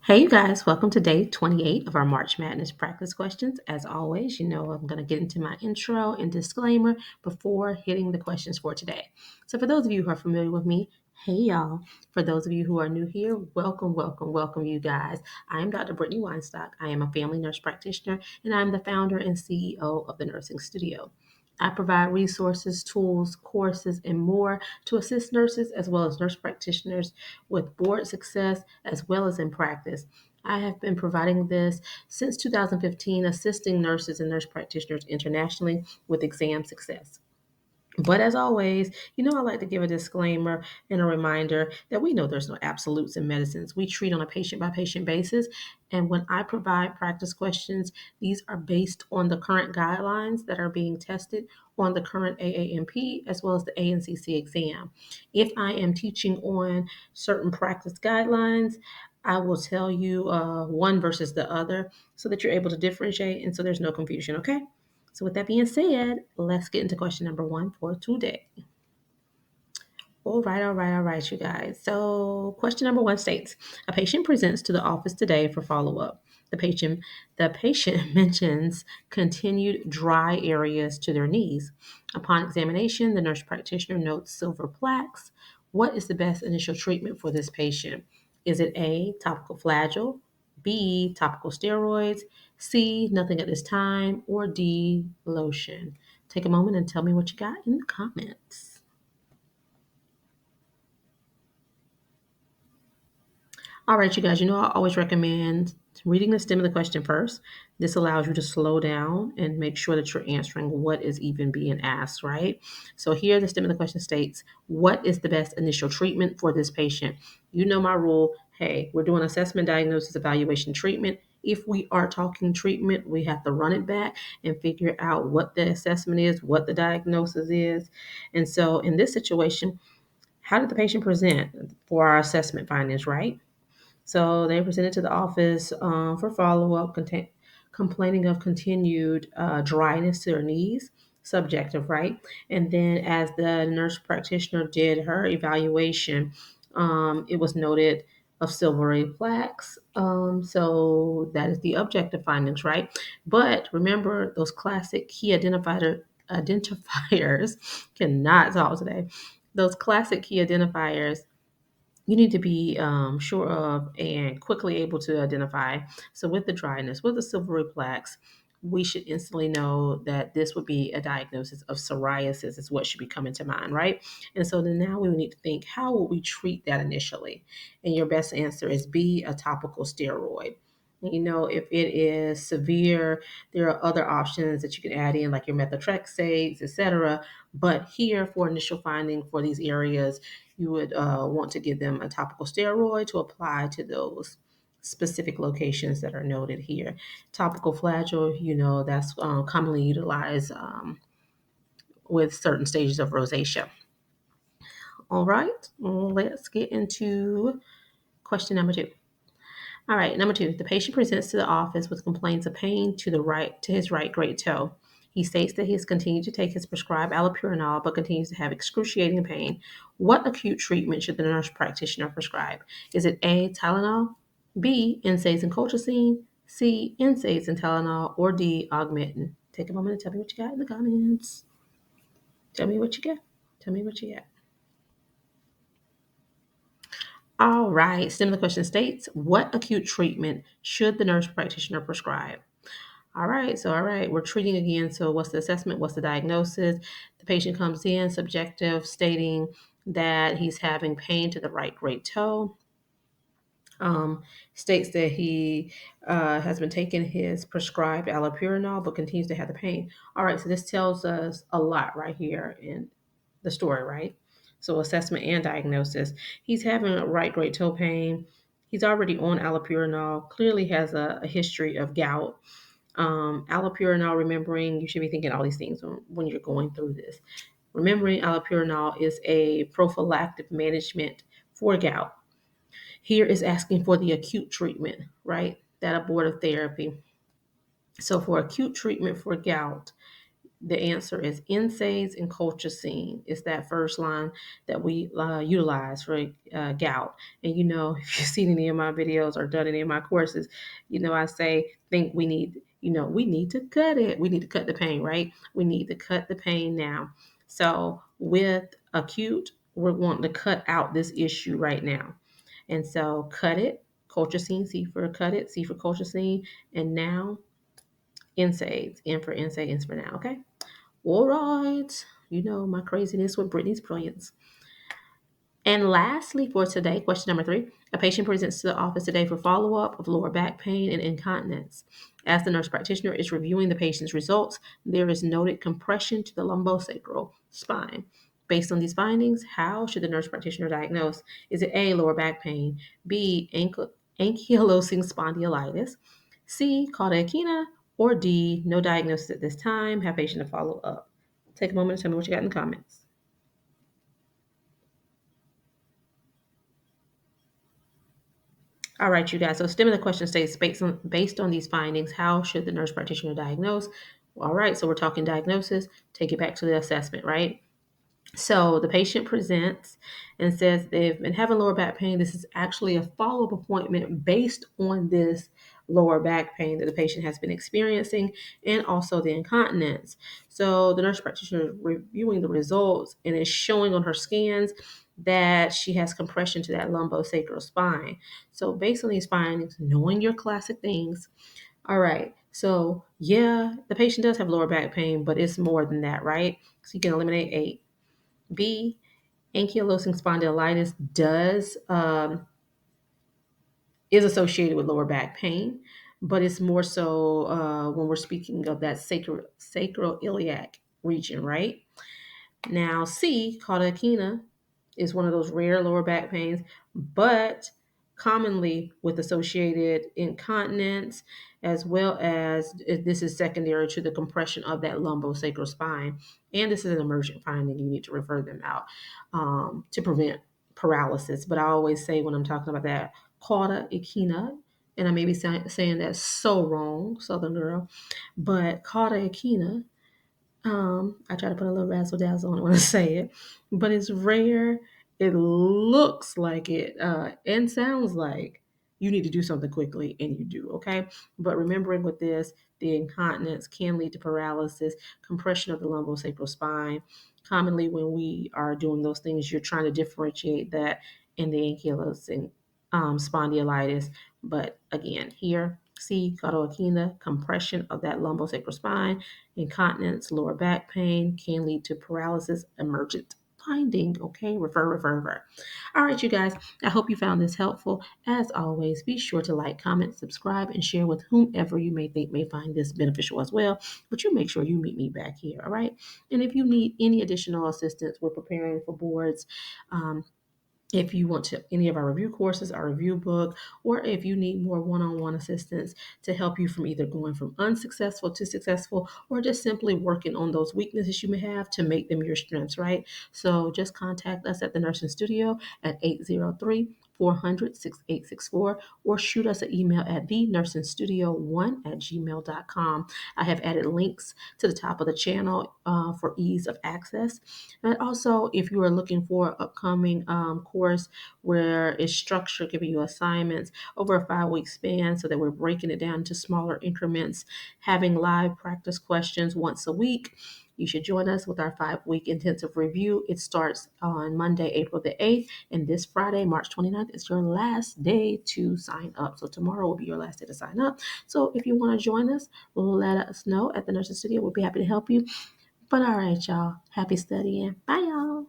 Hey, you guys, welcome to day 28 of our March Madness practice questions. As always, I'm going to get into my intro and disclaimer before hitting the questions for today. So, for those of you who are familiar with me, hey, y'all. For those of you who are new here, welcome, welcome, welcome, you guys. I am Dr. Brittany Weinstock. I am a family nurse practitioner, and I'm the founder and CEO of the Nursing Studio. I provide resources, tools, courses, and more to assist nurses as well as nurse practitioners with board success as well as in practice. I have been providing this since 2015, assisting nurses and nurse practitioners internationally with exam success. But as always, I like to give a disclaimer and a reminder that we know there's no absolutes in medicines. We treat on a patient by patient basis. And when I provide practice questions, these are based on the current guidelines that are being tested on the current AAMP as well as the ANCC exam. If I am teaching on certain practice guidelines, I will tell you one versus the other so that you're able to differentiate and so there's no confusion, okay? So, with that being said, let's get into question number one for today. All right, you guys. So, question number one states a patient presents to the office today for follow up. The patient mentions continued dry areas to their knees. Upon examination, the nurse practitioner notes silver plaques. What is the best initial treatment for this patient? Is it A, topical flagyl, B, topical steroids, C, nothing at this time, or D, lotion? Take a moment and tell me what you got in the comments. All right, you guys, I always recommend reading the stem of the question first. This allows you to slow down and make sure that you're answering what is even being asked, right? So here, the stem of the question states, what is the best initial treatment for this patient? You know my rule. Hey, we're doing assessment, diagnosis, evaluation, treatment. If we are talking treatment, we have to run it back and figure out what the assessment is, what the diagnosis is. And so in this situation, how did the patient present for our assessment findings, right? So they presented to the office for follow up, complaining of continued dryness to their knees, subjective, right? And then as the nurse practitioner did her evaluation, it was noted of silvery plaques. So that is the objective findings, right? But remember those classic key identifiers cannot talk today. Those classic key identifiers you need to be sure of and quickly able to identify. So, with the dryness, with the silvery plaques, we should instantly know that this would be a diagnosis of psoriasis, is what should be coming to mind, right? And so then now we would need to think, how would we treat that initially? And your best answer is B, a topical steroid. If it is severe, there are other options that you can add in, like your methotrexates, etc. But here, for initial finding for these areas, you would want to give them a topical steroid to apply to those specific locations that are noted here. Topical flagyl, that's commonly utilized with certain stages of rosacea. All right, let's get into question number two. All right, number two, the patient presents to the office with complaints of pain to his right great toe. He states that he has continued to take his prescribed allopurinol but continues to have excruciating pain. What acute treatment should the nurse practitioner prescribe? Is it A, Tylenol, B, NSAIDs and colchicine, C, NSAIDs and Tylenol, or D, Augmentin? Take a moment and tell me what you got in the comments. Tell me what you got. Tell me what you got. All right, stem of the question states, what acute treatment should the nurse practitioner prescribe? All right, we're treating again. So, what's the assessment? What's the diagnosis? The patient comes in subjective, stating that he's having pain to the right great toe. States that he has been taking his prescribed allopurinol but continues to have the pain. All right, so this tells us a lot right here in the story, right? So, assessment and diagnosis. He's having a right great toe pain. He's already on allopurinol, clearly has a history of gout. Allopurinol, remembering, you should be thinking all these things when you're going through this. Remembering allopurinol is a prophylactic management for gout. Here is asking for the acute treatment, right? That abortive therapy. So for acute treatment for gout, The answer is NSAIDs and colchicine. It's that first line that we utilize for gout. And if you've seen any of my videos or done any of my courses, I say, think we need to cut it. We need to cut the pain, right? We need to cut the pain now. So with acute, we're wanting to cut out this issue right now. And so cut it, colchicine, C for cut it, C for colchicine, and now NSAIDs, N for NSAID, N for now, okay? All right. My craziness with Brittany's brilliance. And lastly, for today, question number 3, a patient presents to the office today for follow up of lower back pain and incontinence. As the nurse practitioner is reviewing the patient's results, there is noted compression to the lumbosacral spine. Based on these findings, how should the nurse practitioner diagnose? Is it A, lower back pain, B, ankylosing spondylitis, C, cauda equina, or D, no diagnosis at this time, have patient to follow up? Take a moment and tell me what you got in the comments. All right, you guys. So stem of the question states, based on these findings, how should the nurse practitioner diagnose? All right, so we're talking diagnosis. Take it back to the assessment, right? So the patient presents and says they've been having lower back pain. This is actually a follow-up appointment based on this lower back pain that the patient has been experiencing and also the incontinence. So the nurse practitioner is reviewing the results and is showing on her scans that she has compression to that lumbosacral spine. So based on these findings, knowing your classic things, all right. So yeah, the patient does have lower back pain, but it's more than that, right? So you can eliminate 8. B, ankylosing spondylitis is associated with lower back pain, but it's more so when we're speaking of that sacroiliac region, right? Now, C, cauda is one of those rare lower back pains, but commonly with associated incontinence, as well as this is secondary to the compression of that lumbosacral spine. And this is an emergent finding. You need to refer them out to prevent paralysis. But I always say when I'm talking about that, cauda equina, and I may be saying that so wrong, Southern girl, but cauda equina, I try to put a little razzle dazzle on it when I say it, but it's rare. It looks like it and sounds like you need to do something quickly, and you do, okay? But remembering with this, the incontinence can lead to paralysis, compression of the lumbosacral spine. Commonly, when we are doing those things, you're trying to differentiate that in the ankylosing spondylitis. But again, here, see cauda compression of that lumbosacral spine. Incontinence, lower back pain can lead to paralysis, emergent finding. Okay, refer. All right, you guys, I hope you found this helpful. As always, be sure to like, comment, subscribe, and share with whomever you may think may find this beneficial as well. But you make sure you meet me back here, all right? And if you need any additional assistance, we're preparing for boards. If you want to any of our review courses, our review book, or if you need more one-on-one assistance to help you from either going from unsuccessful to successful or just simply working on those weaknesses you may have to make them your strengths, right? So just contact us at the Nursing Studio at 803-400-6864 or shoot us an email at thenursingstudio1@gmail.com. I have added links to the top of the channel for ease of access. And also, if you are looking for an upcoming course where it's structured, giving you assignments over a 5-week span so that we're breaking it down into smaller increments, having live practice questions once a week, you should join us with our 5-week intensive review. It starts on Monday, April the 8th, and this Friday, March 29th, is your last day to sign up. So tomorrow will be your last day to sign up. So if you want to join us, let us know at the Nursing Studio. We'll be happy to help you. But all right, y'all. Happy studying. Bye, y'all.